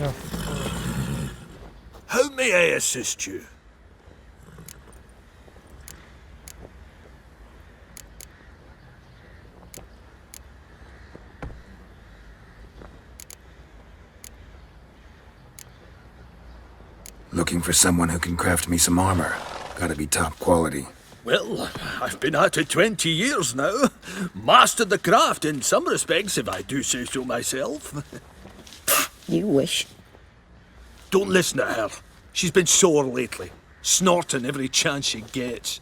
Yeah. How may I assist you? Looking for someone who can craft me some armor. Gotta be top quality. Well, I've been at it 20 years now. Mastered the craft in some respects, if I do say so myself. You wish. Don't listen to her. She's been sore lately, snorting every chance she gets.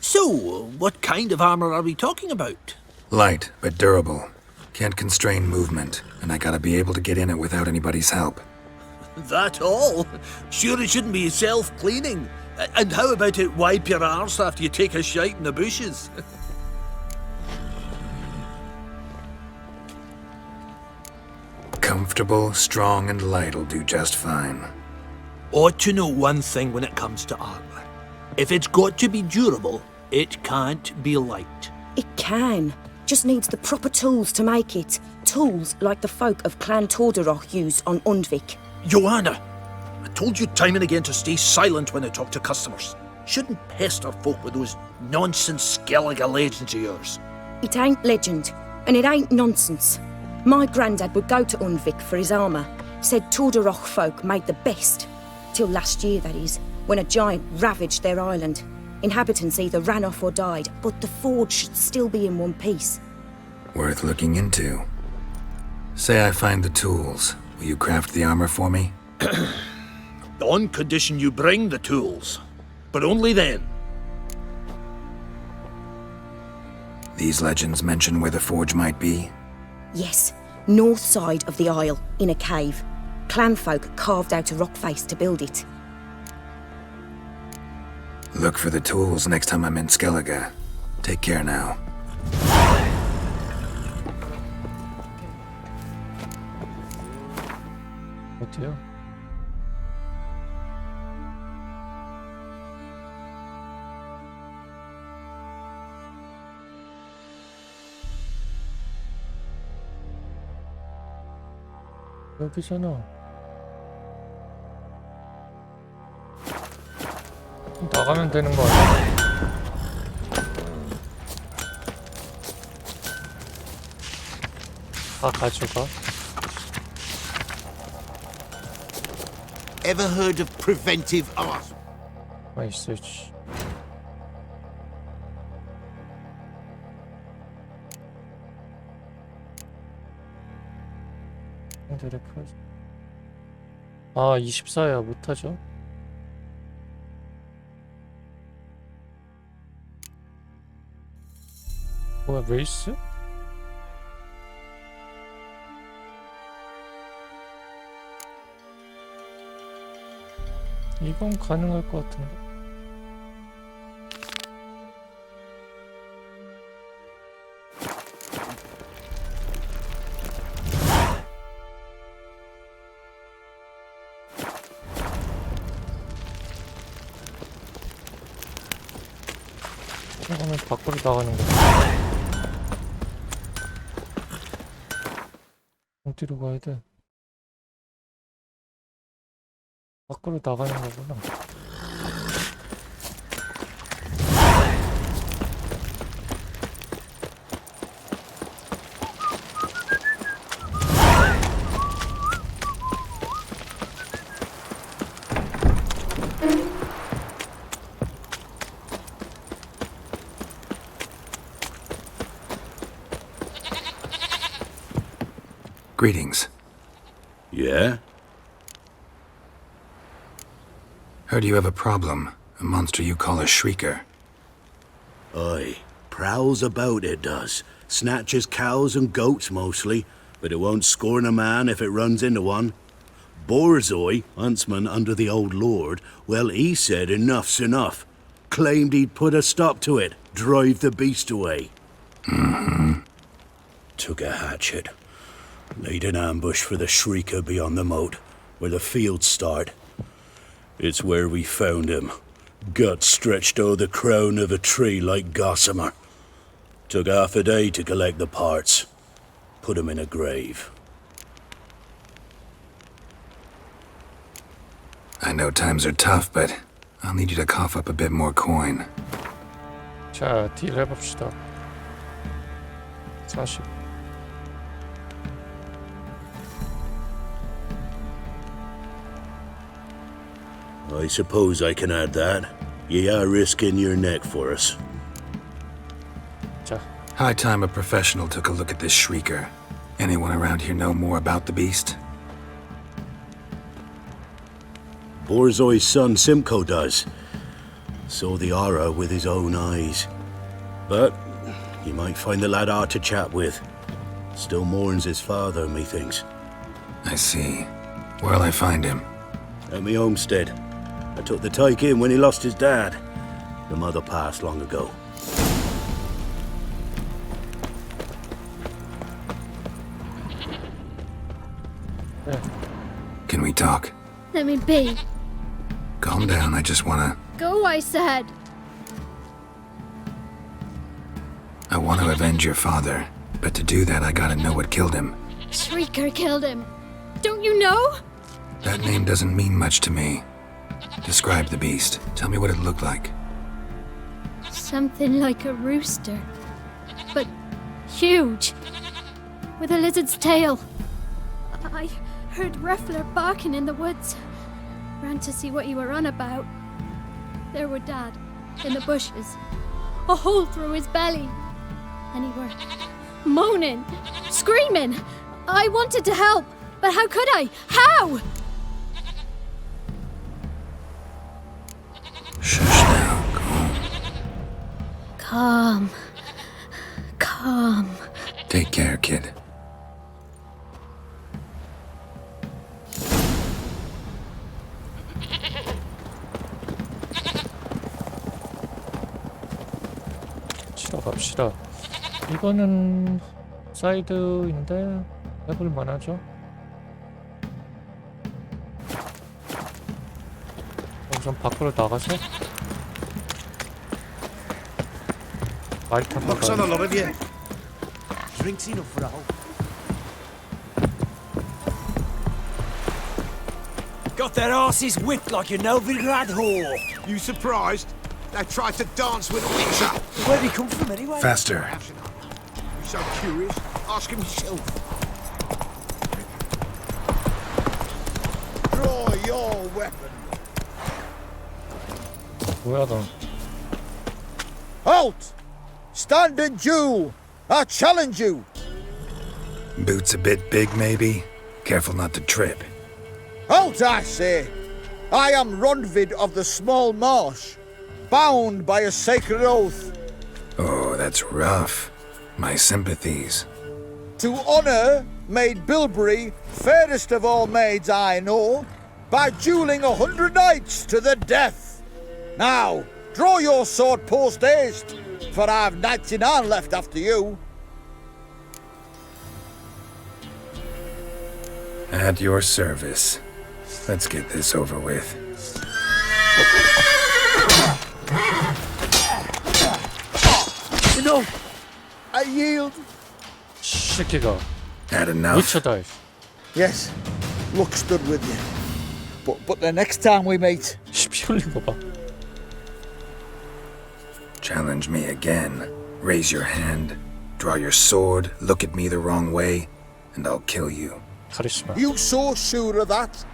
So, what kind of armor are we talking about? Light, but durable. Can't constrain movement, and I gotta be able to get in it without anybody's help. That all? Sure it shouldn't be self-cleaning. And how about it wipe your arse after you take a shite in the bushes? Comfortable, strong, and light'll do just fine. Ought to know one thing when it comes to armor. If it's got to be durable, it can't be light. It can. Just needs the proper tools to make it. Tools like the folk of Clan Tordaroch used on Undvik. Joanna, I told you time and again to stay silent when I talk to customers. Shouldn't pester folk with those nonsense Skellige legends of yours. It ain't legend, and it ain't nonsense. My granddad would go to Undvik for his armour. Said Tordaroch folk made the best. Till last year, that is, when a giant ravaged their island. Inhabitants either ran off or died, but the forge should still be in one piece. Worth looking into. Say I find the tools. Will you craft the armor for me? On condition you bring the tools. But only then. These legends mention where the forge might be? Yes, north side of the isle, in a cave. Clanfolk carved out a rock face to build it. Look for the tools next time I'm in Skellige. Take care now. 어디요? 여기잖아. 나가면 되는 거 아니야? 다 가져가. Ever heard of preventive art? 아 있어. 씨. 아 24야 못하죠? 뭐야 레이스? 이건 가능할 것 같은데. 이거는 밖으로 나가는 거야. 어디로 가야 돼? 밖으로 나가는 거구나. Greetings. Yeah? Heard you have a problem. A monster you call a Shrieker. Aye. Prowls about, it does. Snatches cows and goats mostly, but it won't scorn a man if it runs into one. Borzoi, huntsman under the old lord, well, he said enough's enough. Claimed he'd put a stop to it, drive the beast away. Mm-hmm. Took a hatchet. Laid an ambush for the Shrieker beyond the moat, where the fields start. It's where we found him. Gut stretched o'er the crown of a tree like gossamer. Took half a day to collect the parts. Put him in a grave. I know times are tough, but I'll need you to cough up a bit more coin. 자, 딜 해봅시다. 40. I suppose I can add that. Ye are risking your neck for us. 자, High time a professional took a look at this shrieker. Anyone around here know more about the beast? Borzoi's son Simcoe does. Saw the aura with his own eyes. But you might find the lad hard to chat with. Still mourns his father, methinks. I see. Where'll I find him? At me homestead. I took the tyke in when he lost his dad. The mother passed long ago. Can we talk? Let me be. Calm down, I just wanna... Go, I said. I want to avenge your father. But to do that, I gotta know what killed him. Shrieker killed him. Don't you know? That name doesn't mean much to me. Describe the beast. Tell me what it looked like. Something like a rooster. But huge. With a lizard's tail. I heard Ruffler barking in the woods. Ran to see what you were on about. There were Dad, in the bushes. A hole through his belly. And he were moaning, screaming. I wanted to help, but how could I? How? Shush now, go. Calm. Calm. Take care, kid. 치러 갑시다. 이거는 사이드인데 해볼 만하죠? 우선 밖으로 나가서 말 타고 Looks on a 가야 lot of you. Drinks enough for all. Got their asses whipped like a Novigrad whore. You surprised? They tried to dance with a witcher. Where'd he come from anyway? Faster. You so curious? Ask him yourself. Draw your weapon. 뭐야 넌? Halt! Stand and Jew! I challenge you! Boots a bit big, maybe? Careful not to trip. Halt, I say! I am Ronvid of the Small Marsh, bound by a sacred oath. Oh, that's rough. My sympathies. To honour Maid Bilberry, fairest of all maids I know, by duelling 100 knights to the death. Now, draw your sword post haste, for I've 99 left after you. At your service. Let's get this over with. No, I yield. 새끼가 Had enough? 미쳐다. Yes, luck stood with you. But the next time we meet, 피 흘린 거 봐. Challenge me again. Raise your hand. Draw your sword. Look at me the wrong way. And I'll kill you. 카리스마. you so sure of that?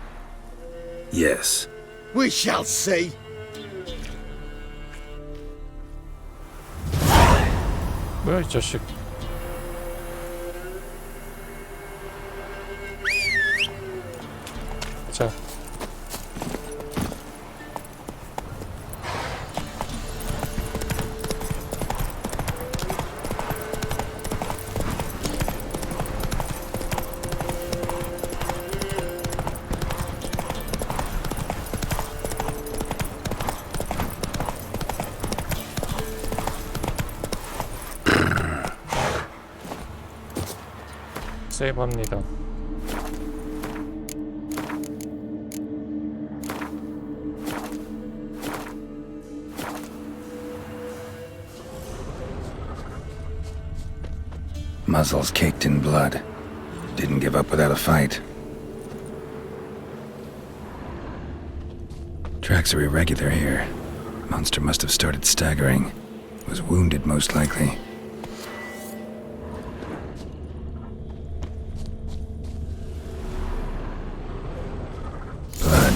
Yes. We shall see. 뭐야 이 자식. 자. 세이브합니다. Muzzles caked in blood. Didn't give up without a fight. Tracks are irregular here. Monster must have started staggering. Was wounded, most likely. Blood.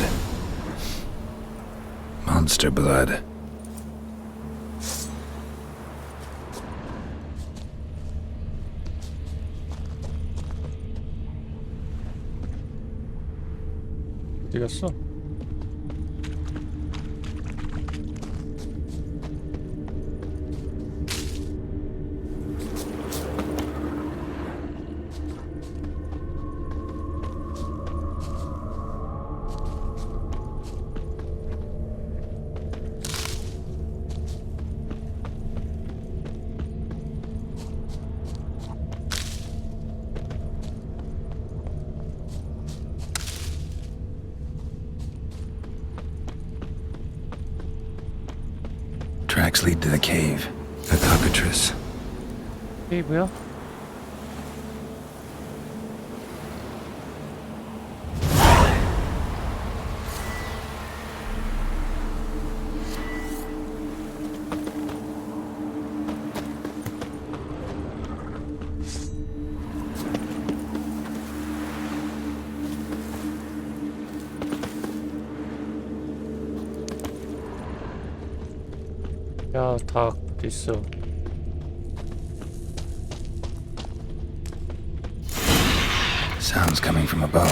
Monster blood. 어디 갔어? Tracks lead to the cave. The cockatrice. 케이브야? 야, 닭 있어. Sounds coming from above.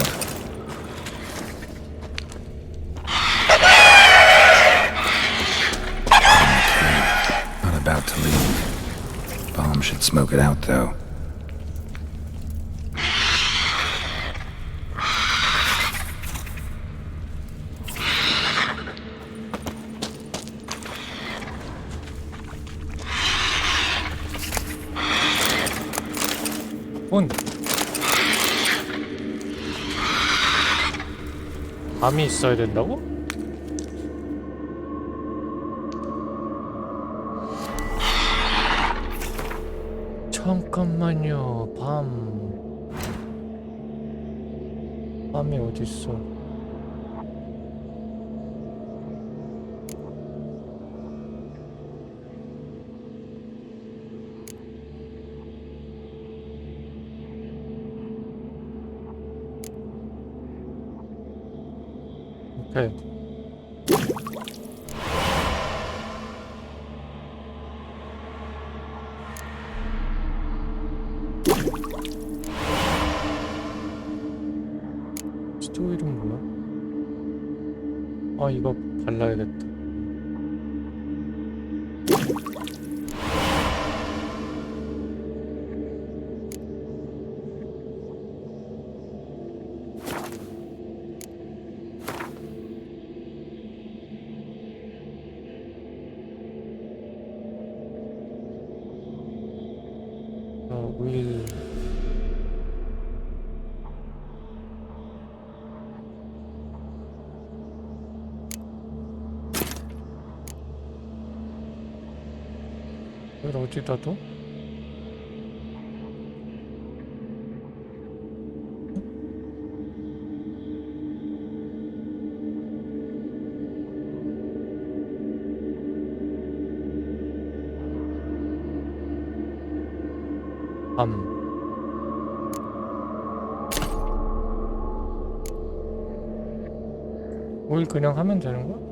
Okay, not about to leave. Bomb should smoke it out, though. 문! 밤이 있어야 된다고? 잠깐만요. 밤이 어딨어? 오케이. 스토어 이름 뭐야? 아, 이거 발라야겠다. 오일. 이걸 어디다 둬? 오일 그냥 하면 되는 거야?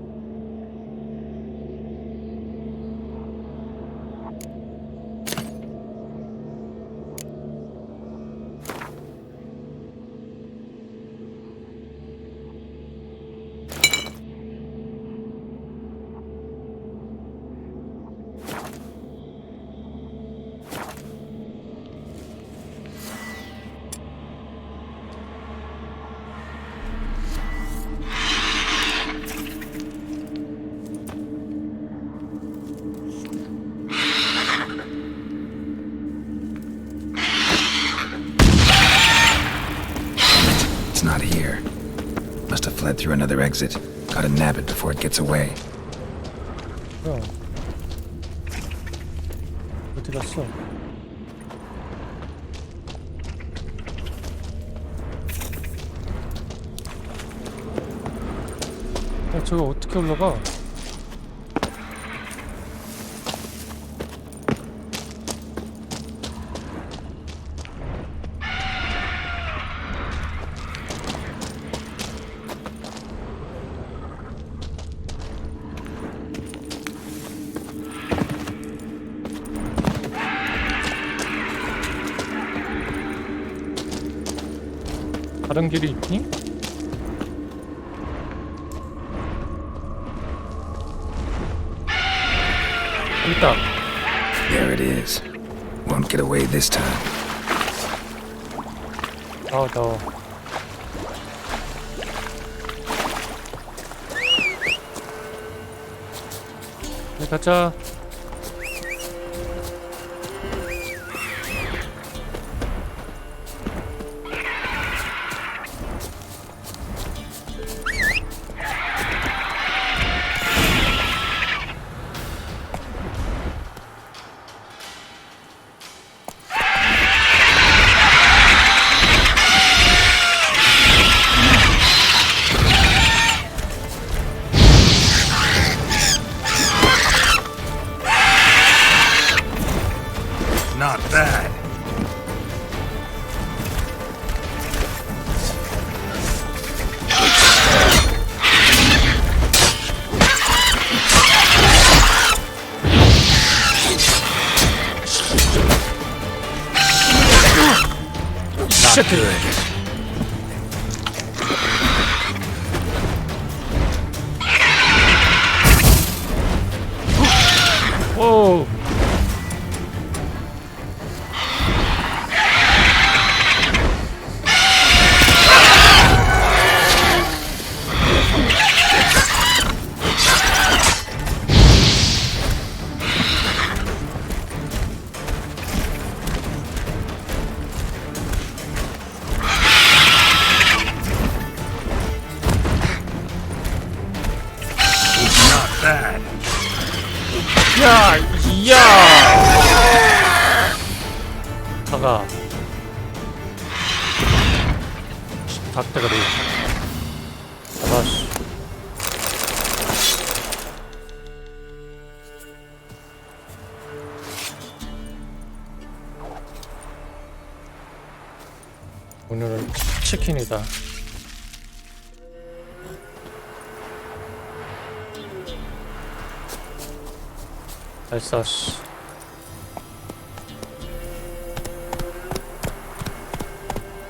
It's not here. Must have fled through another exit. Gotta nab it before it gets away. 뭐야? 어디 갔어? 야, 저거 어떻게 올라가? 다른 길이 있니? 있다. There it is. Won't get away this time. 나와. 네, 가자. Not bad. Shit. 오. Not bad. 야! 가가. 닭대가리. 잡았어. 오늘은 치킨이다. 잘 쐈어.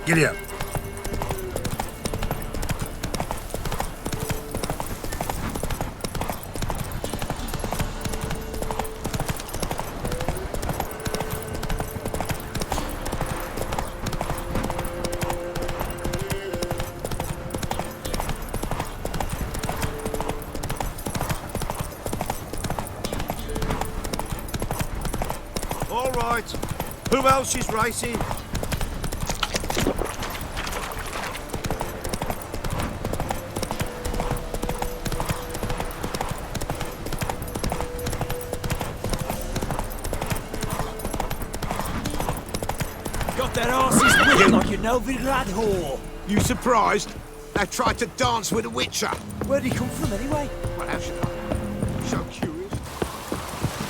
Giddy up. All right. Who else is racing? Got their asses whipped like you know Novigrad whore. You surprised? They tried to dance with a witcher. Where'd he come from anyway? Well, how should I? So curious.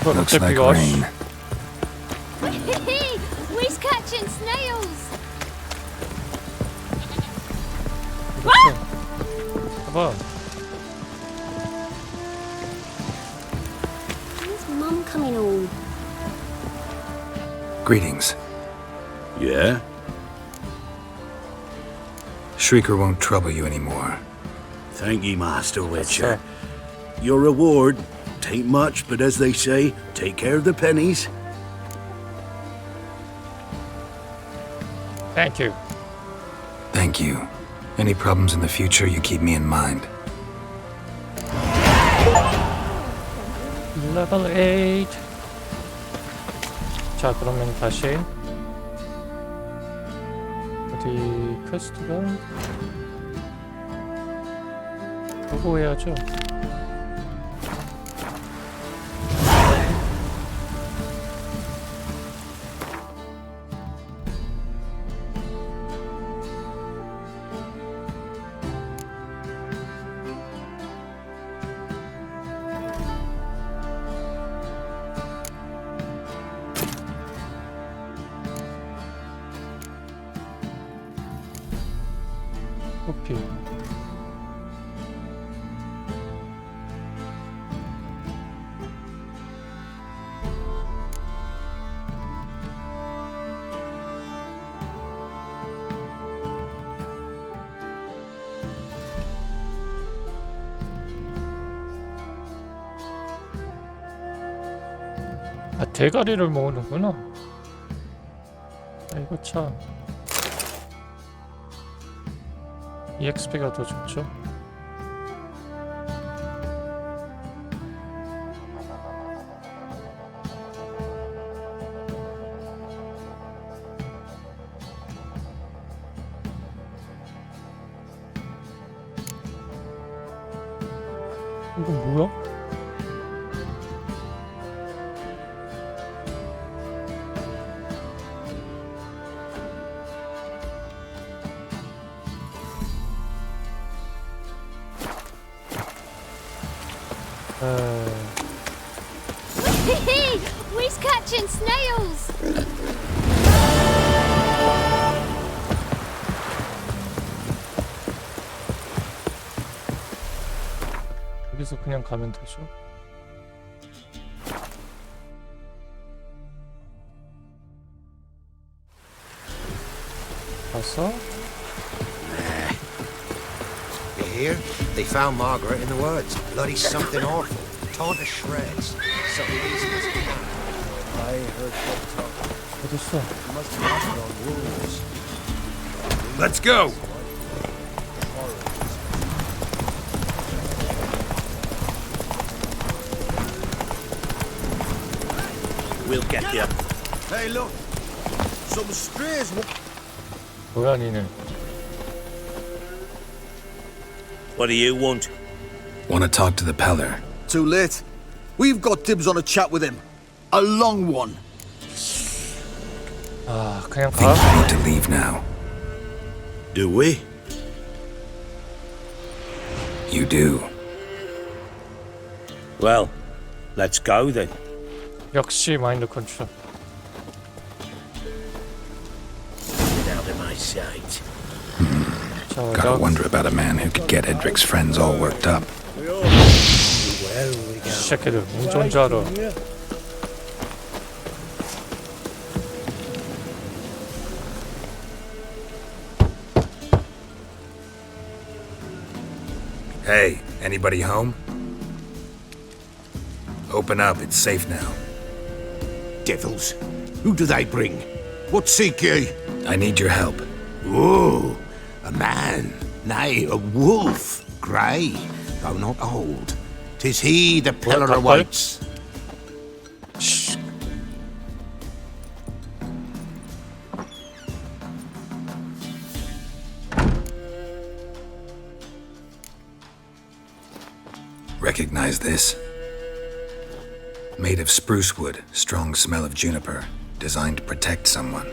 Looks like rain. We's catching snails. 봐봐. Where's Mum coming on? Greetings. Yeah? Shrieker won't trouble you anymore. Thank ye, Master Witcher. Your reward, tain't much, but as they say, take care of the pennies. Thank you. Thank you. Any problems in the future, you keep me in mind. Level 8. 자, 그러면 다시 어디 퀘스트가 보고 해야죠. 호피. 아, 대가리를 모으는구나. 아, 이거 참 EXP가 더 좋죠. 이거 뭐야? Hee we's catching snails! 여기서 그냥 가면 되죠. 봤어? You hear? They found Margaret in the woods. Bloody something awful. Torn to shreds. Something easy as can. I heard them talk. 어딨어? You must have acted on wolves. Let's go! We'll get you. Hey, look! Some strays. 뭐야 니는? What do you want? Want to talk to the Peller? Too late. We've got dibs on a chat with him. A long one. 아, 그냥 Think 가? we need to leave now. Do we? You do. Well, let's go then. 역시 마인드 컨트롤. Get out of my sight. 자, Gotta wonder about a man who could get Edric's friends all worked up. 새끼들 운전자로. Hey, anybody home? Open up, it's safe now. Devils. Who do they bring? What seek ye? I need your help. Oh, a man. Nay, a wolf. Grey, though not old. 'Tis he the Peller 닭발? awaits. Recognize this? Made of spruce wood, strong smell of juniper, designed to protect someone.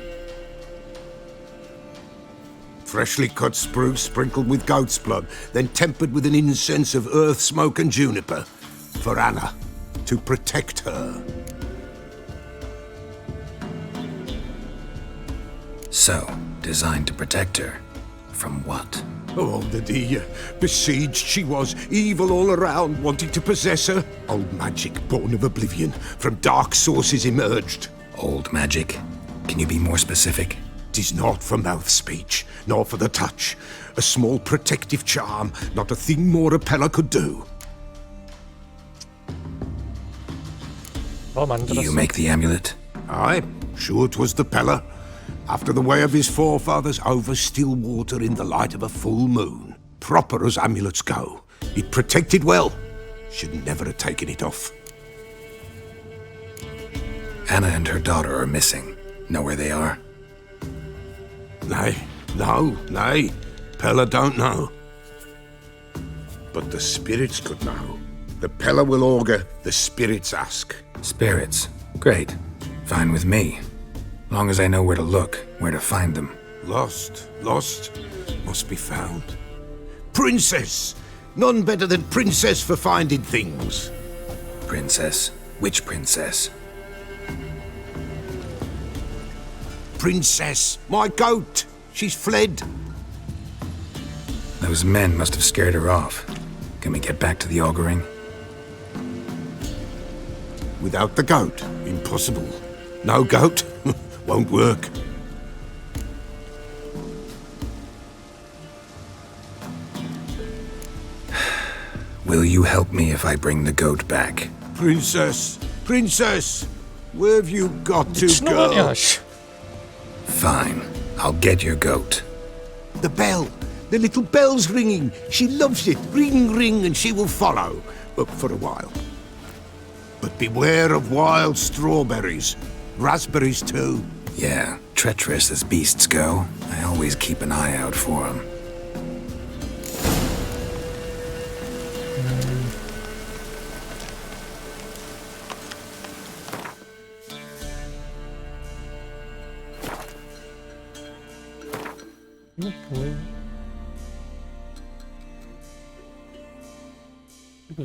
Freshly cut spruce sprinkled with goat's blood, then tempered with an incense of earth, smoke, and juniper. For Anna, to protect her. So, designed to protect her. From what? Oh, the besieged she was, evil all around, wanting to possess her. Old magic, born of oblivion, from dark sources emerged. Old magic? Can you be more specific? 'Tis not for mouth speech, nor for the touch. A small protective charm, not a thing more a Peller could do. 뭐 만들었어? You make the amulet? Aye, sure 'twas the Peller. After the way of his forefathers, over still water in the light of a full moon. Proper as amulets go. It protected well. Should never have taken it off. Anna and her daughter are missing. Know where they are? Nay, nay. Peller don't know. But the spirits could know. The Peller will augur, the spirits ask. Spirits. Great. Fine with me. Long as I know where to look, where to find them. Lost, must be found. Princess! None better than Princess for finding things. Princess? Which princess? Princess, my goat! She's fled. Those men must have scared her off. Can we get back to the auguring? Without the goat, impossible. No goat, won't work. Will you help me if I bring the goat back? Princess, princess, where have you got to 미친놈 go? 아니야, 씨. Fine, I'll get your goat. The bell, the little bell's ringing. She loves it. Ring, ring, and she will follow. But for a while. But beware of wild strawberries. Raspberries too. Yeah, treacherous as beasts go. I always keep an eye out for them. 이거 뭐야? 이거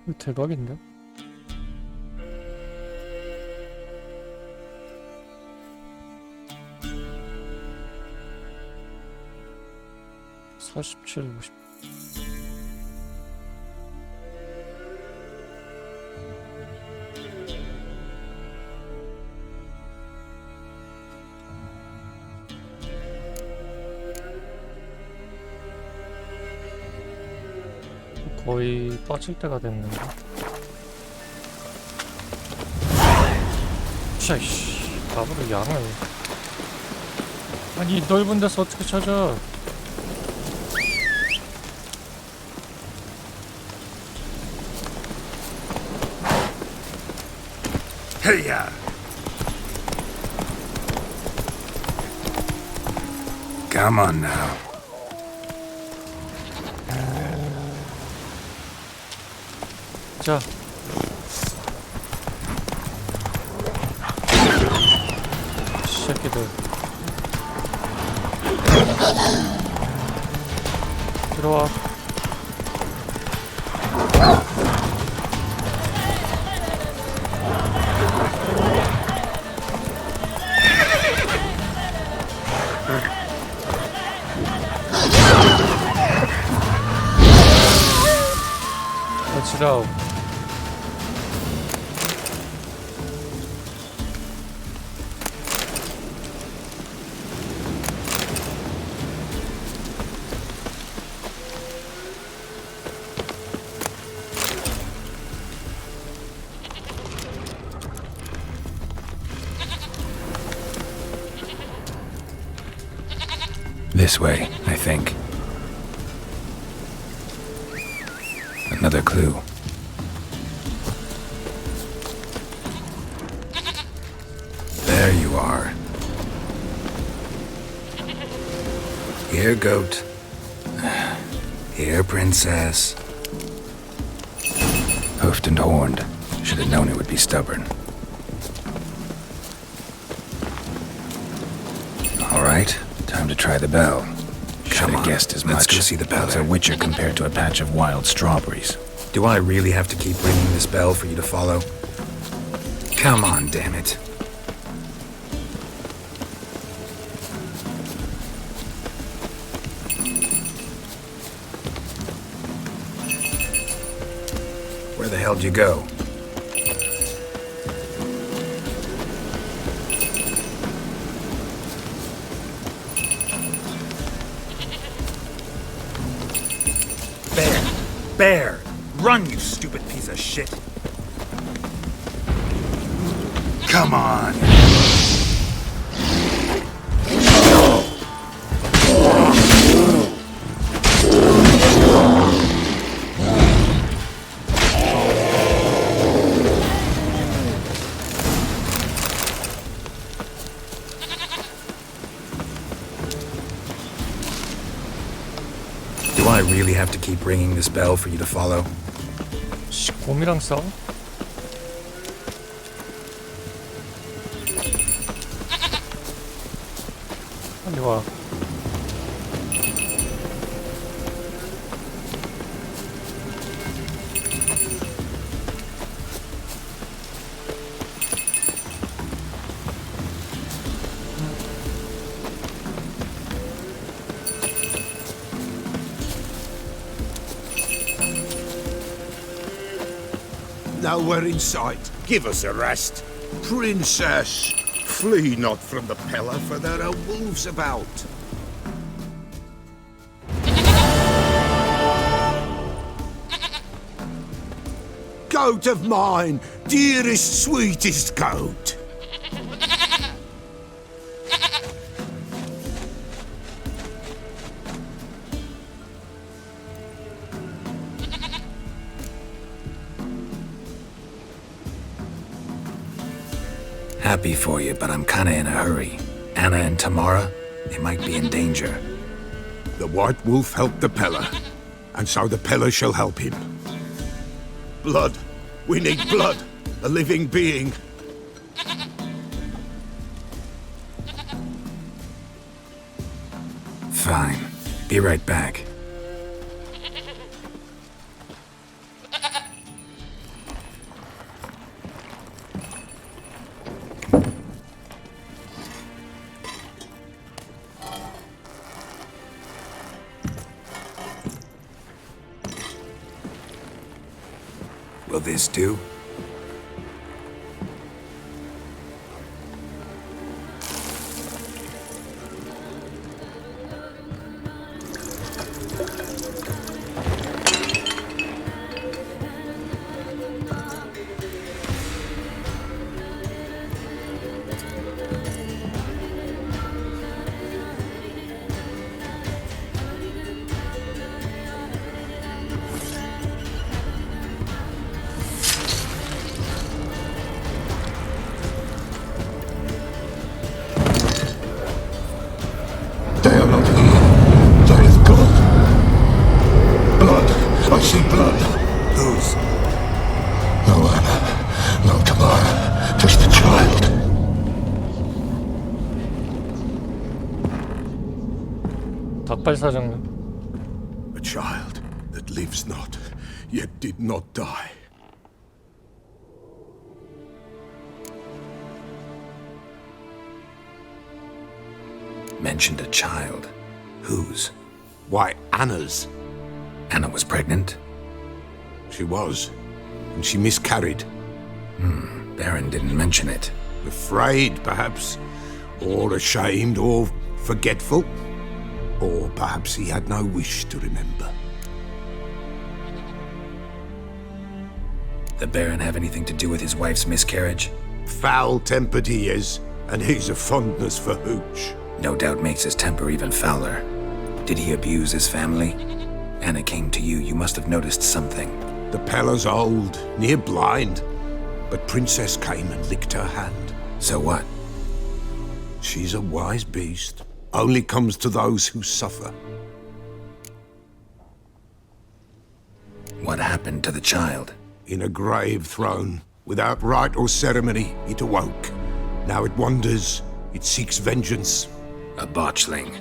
이거 대박인데? (47, 50) 거의 빠질 때가 됐는데. 샤이씨, 나보다 양을. 아니, 이 넓은 데서 어떻게 찾아? Hey-ya! Come on now. 자. 새끼들. 들어와. Let's go. This way, I think. Another clue. There you are. Here, goat. Here, princess. Hoofed and horned. Should have known it would be stubborn. All right, time to try the bell. Should have guessed as much. Let's go see the bell. It's a witcher compared to a patch of wild strawberries. Do I really have to keep ringing this bell for you to follow? Come on, damn it. Where the hell'd you go? Bear! Run, you stupid piece of shit! Come on! Do I really have to keep ringing this bell for you to follow? 씨, 곰이랑 싸워? 빨리 와. Nowhere in sight. Give us a rest. Princess, flee not from the Pella, for there are wolves about. Goat of mine, dearest, sweetest goat. Happy for you, but I'm kinda in a hurry. Anna and Tamara, they might be in danger. The White Wolf helped the Pella, and so the Pella shall help him. Blood. We need blood. A living being. Fine. Be right back. Will this do? They are not here. There is blood. Blood. I see blood. Whose? No Anna. No Tamara. Just a child. 닭발사장. A child that lives not, yet did not die. Mentioned a child. Whose? Why, Anna's. Anna was pregnant? She was. And she miscarried. Baron didn't mention it. Afraid, perhaps. Or ashamed, or forgetful. Or perhaps he had no wish to remember. The Baron have anything to do with his wife's miscarriage? Foul-tempered he is, and he's a fondness for hooch. No doubt makes his temper even fouler. Did he abuse his family? Anna came to you. You must have noticed something. The Pella's old, near blind. But Princess came and licked her hand. So what? She's a wise beast. Only comes to those who suffer. What happened to the child? In a grave thrown, without rite or ceremony, it awoke. Now it wanders, it seeks vengeance. A botchling.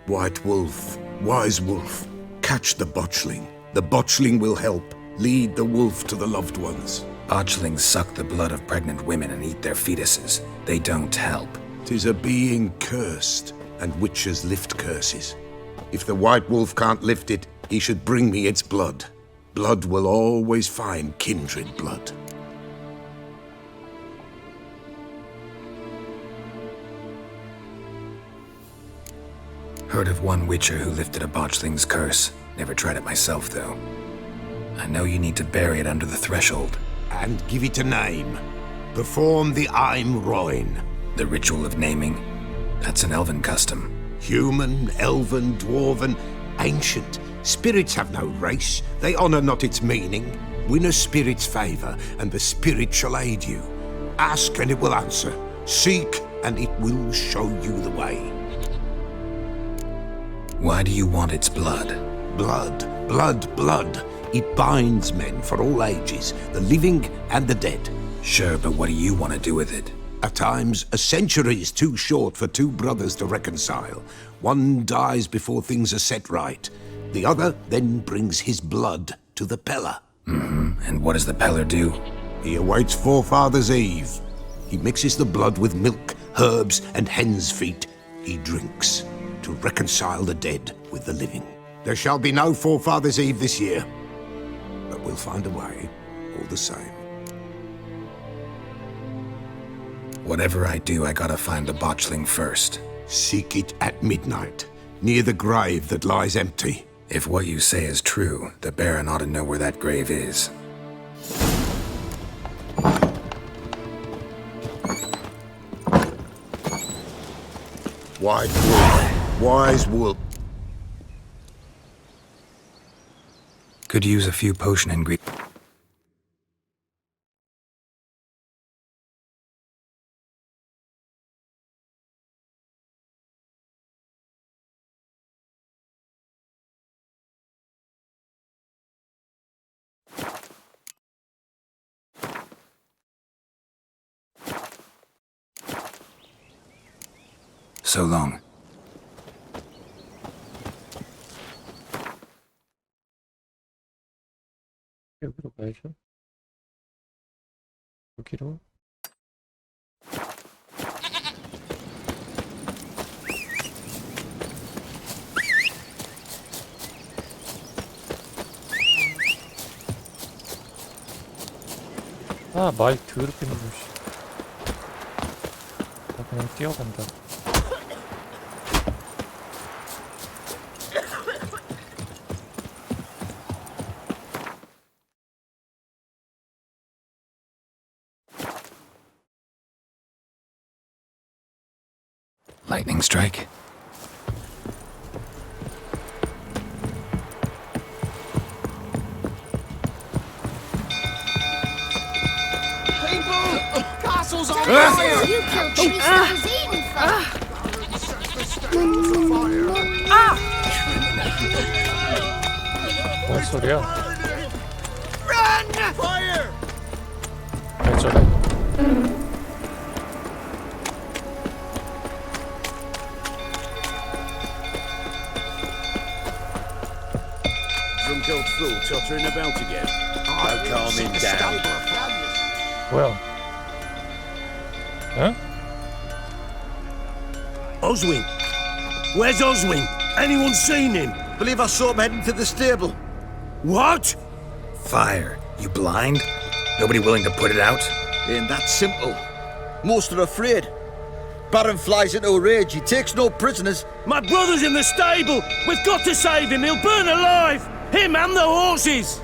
White Wolf, Wise Wolf, catch the botchling. The botchling will help. Lead the wolf to the loved ones. Botchlings suck the blood of pregnant women and eat their fetuses. They don't help. 'Tis a being cursed, and witches lift curses. If the White Wolf can't lift it, he should bring me its blood. Blood will always find kindred blood. Heard of one witcher who lifted a botchling's curse. Never tried it myself, though. I know you need to bury it under the threshold. And give it a name. Perform the Aim Roin. The ritual of naming? That's an elven custom. Human, elven, dwarven, ancient. Spirits have no race. They honor not its meaning. Win a spirit's favor, and the spirit shall aid you. Ask, and it will answer. Seek, and it will show you the way. Why do you want its blood? Blood, blood, blood. It binds men for all ages, the living and the dead. Sure, but what do you want to do with it? At times, a century is too short for two brothers to reconcile. One dies before things are set right. The other then brings his blood to the Pella. And what does the Peller do? He awaits Forefathers' Eve. He mixes the blood with milk, herbs, and hen's feet. He drinks to reconcile the dead with the living. There shall be no Forefathers' Eve this year. But we'll find a way. all the same. Whatever I do, I gotta find the botchling first. Seek it at midnight, near the grave that lies empty. If what you say is true, the Baron ought to know where that grave is. White wolf, wise wolf. Could use a few potion ingredients. So long. 여기로 가야죠. 여기로. 아, 말 더럽게 누르. 나 그냥 뛰어간다. Lightning strike. Castle's on fire! You killed Tree Snow's Eden folk! 뭔 소리야? Run! Fire! 왜 저래? Drunk old fool tottering about again. I'll calm him down. 뭐야? 응? Oswin! Where's Oswin? Anyone seen him? Believe I saw him heading to the stable. What? Fire. You blind? Nobody willing to put it out? Ain't that simple. Most are afraid. Baron flies into a rage. He takes no prisoners. My brother's in the stable! We've got to save him! He'll burn alive! Him and the horses!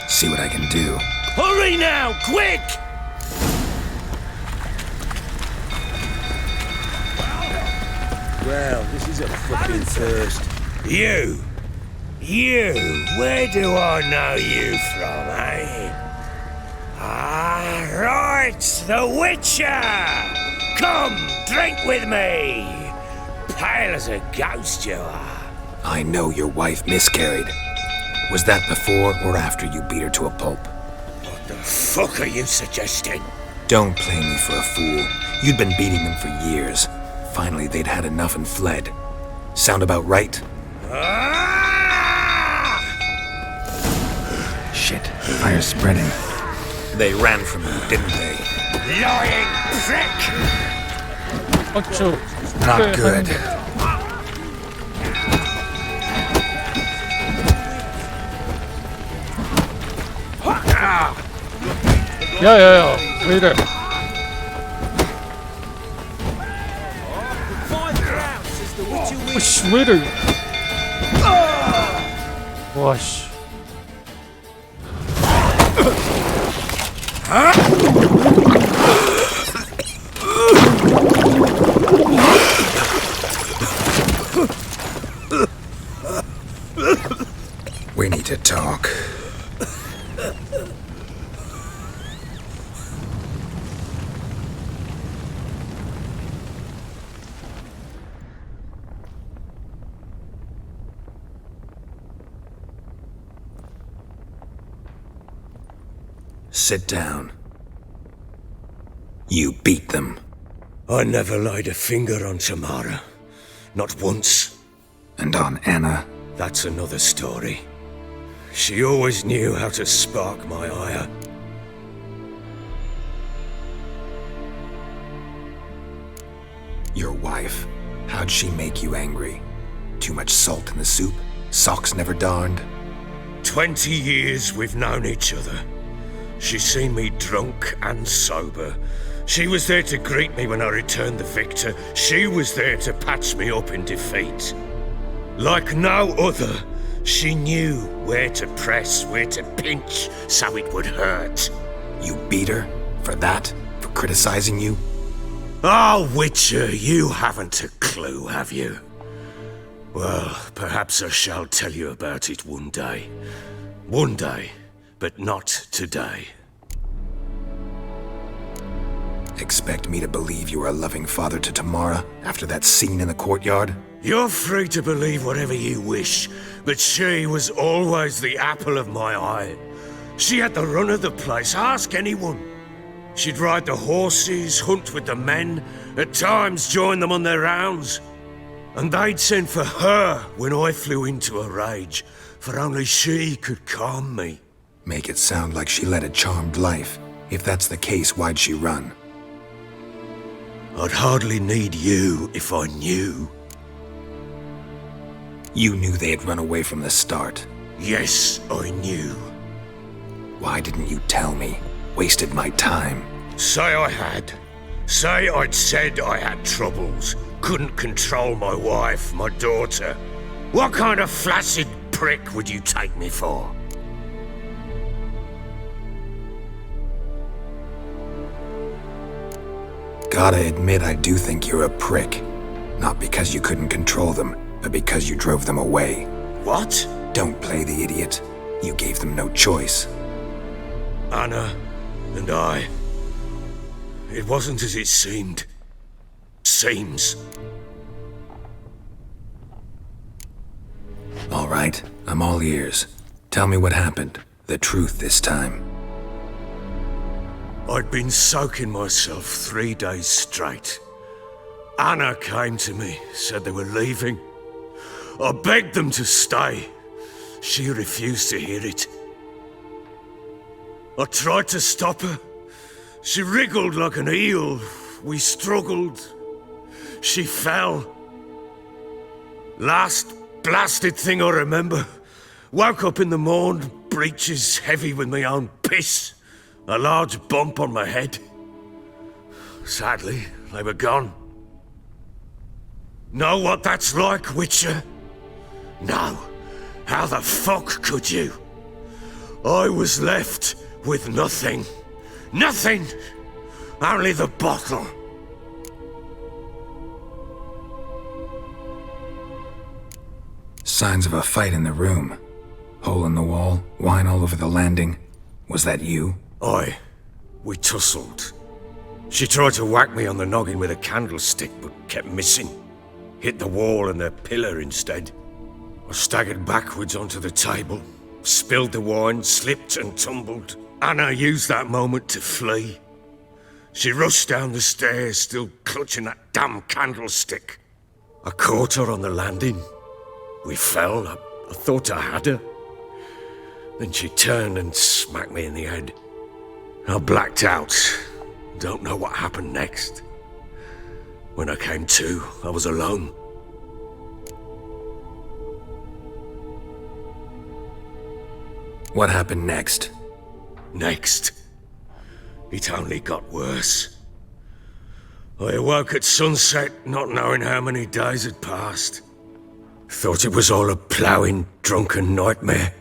See what I can do. Hurry now! Quick! Well, this is a fucking first. You! Where do I know you from, eh? Ah, right, the Witcher! Come, drink with me! Pale as a ghost you are. I know your wife miscarried. Was that before or after you beat her to a pulp? What the fuck are you suggesting? Don't play me for a fool. You'd been beating them for years. Finally, they'd had enough and fled. Sound about right? Ah! Shit, fire's spreading. They ran from you, didn't they? Lying prick! 어쭈. Not good. 야야야, 왜 이래? 오씨, 왜 이래? 와씨. We need to talk. Sit down. You beat them. I never laid a finger on Tamara. Not once. And on Anna. That's another story. She always knew how to spark my ire. Your wife. How'd she make you angry? Too much salt in the soup? Socks never darned? 20 years we've known each other. She's seen me drunk and sober. She was there to greet me when I returned the victor. She was there to patch me up in defeat. Like no other, she knew where to press, where to pinch, so it would hurt. You beat her? For that? For criticizing you? Oh, Witcher, you haven't a clue, have you? Well, perhaps I shall tell you about it one day. One day, but not today. Expect me to believe you were a loving father to Tamara after that scene in the courtyard? You're free to believe whatever you wish, but she was always the apple of my eye. She had the run of the place, ask anyone. She'd ride the horses, hunt with the men, at times join them on their rounds. And they'd send for her when I flew into a rage, for only she could calm me. Make it sound like she led a charmed life. If that's the case, why'd she run? I'd hardly need you if I knew. You knew they had run away from the start. Yes, I knew. Why didn't you tell me? Wasted my time. Say I had. Say I'd said I had troubles. Couldn't control my wife, my daughter. What kind of flaccid prick would you take me for? Gotta admit, I do think you're a prick. Not because you couldn't control them, but because you drove them away. What? Don't play the idiot. You gave them no choice. Anna and I. It wasn't as it seemed. Seems. All right, I'm all ears. Tell me what happened. The truth this time. I'd been soaking myself 3 days straight. Anna came to me, said they were leaving. I begged them to stay. She refused to hear it. I tried to stop her. She wriggled like an eel. We struggled. She fell. Last blasted thing I remember. Woke up in the morn, breeches heavy with my own piss. A large bump on my head. Sadly, they were gone. Know what that's like, Witcher? No. How the fuck could you? I was left with nothing. Nothing! Only the bottle. Signs of a fight in the room. Hole in the wall, wine all over the landing. Was that you? Aye. We tussled. She tried to whack me on the noggin with a candlestick, but kept missing. Hit the wall and the pillar instead. I staggered backwards onto the table, spilled the wine, slipped and tumbled. Anna used that moment to flee. She rushed down the stairs, still clutching that damn candlestick. I caught her on the landing. We fell. I thought I had her. Then she turned and smacked me in the head. I blacked out. Don't know what happened next. When I came to, I was alone. What happened next? Next, it only got worse. I awoke at sunset, not knowing how many days had passed. Thought it was all a ploughing, drunken nightmare.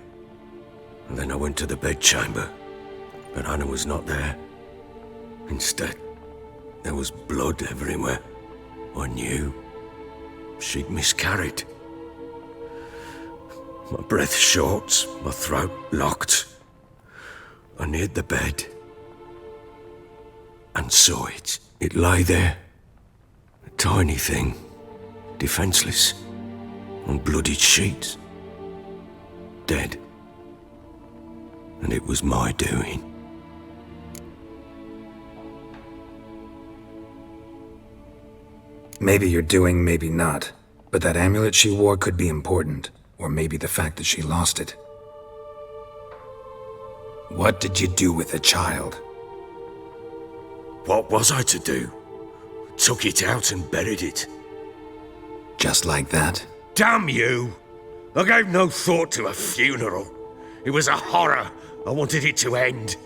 And then I went to the bedchamber, but Anna was not there. Instead, there was blood everywhere. I knew she'd miscarried. My breath short, my throat locked. I neared the bed and saw it. It lay there, a tiny thing, defenseless, on bloodied sheets, dead. And it was my doing. Maybe you're doing, maybe not. But that amulet she wore could be important. Or maybe the fact that she lost it. What did you do with the child? What was I to do? Took it out and buried it. Just like that? Damn you! I gave no thought to a funeral. It was a horror. I wanted it to end.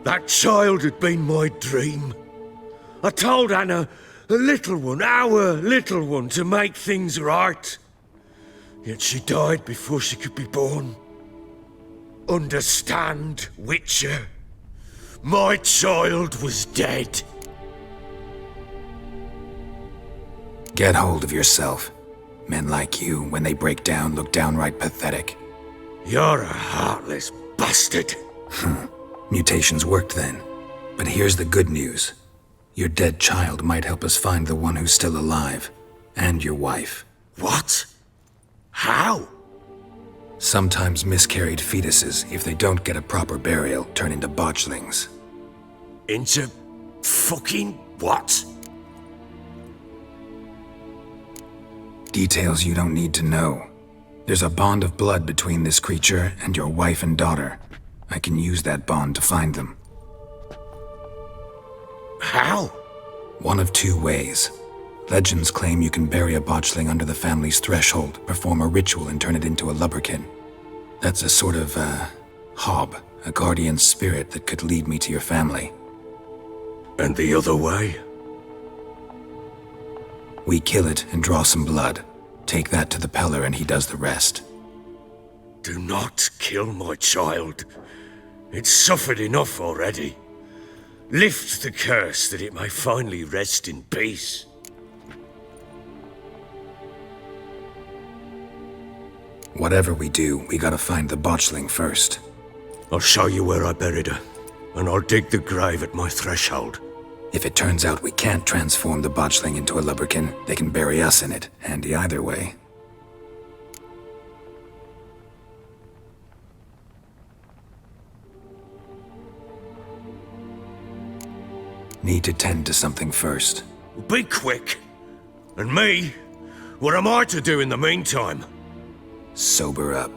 That child had been my dream. I told Anna, the little one, our little one, to make things right. Yet she died before she could be born. Understand, Witcher? My child was dead. Get hold of yourself. Men like you, when they break down, look downright pathetic. You're a heartless bastard. Mutations worked then. But here's the good news. Your dead child might help us find the one who's still alive. And your wife. What? How? Sometimes miscarried fetuses, if they don't get a proper burial, turn into botchlings. Into fucking what? Details you don't need to know. There's a bond of blood between this creature and your wife and daughter. I can use that bond to find them. How? One of two ways. Legends claim you can bury a botchling under the family's threshold, perform a ritual, and turn it into a lubberkin. That's a sort of, hob, a guardian spirit that could lead me to your family. And the other way? We kill it and draw some blood. Take that to the Peller and he does the rest. Do not kill my child. It's suffered enough already. Lift the curse that it may finally rest in peace. Whatever we do, we gotta find the botchling first. I'll show you where I buried her, and I'll dig the grave at my threshold. If it turns out we can't transform the botchling into a lubberkin, they can bury us in it. Handy either way. Need to tend to something first. Be quick. And me? What am I to do in the meantime? Sober up.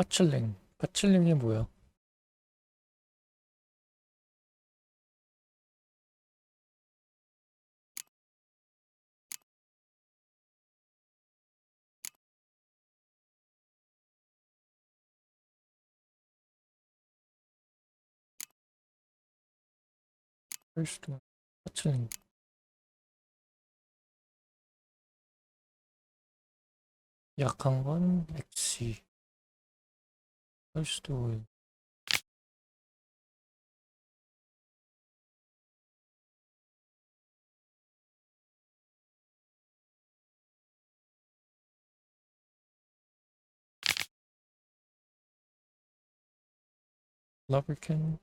파칠링. 파칠링이 뭐야? first 파칠링. 약한 건 엑시. first oil. Lubricant.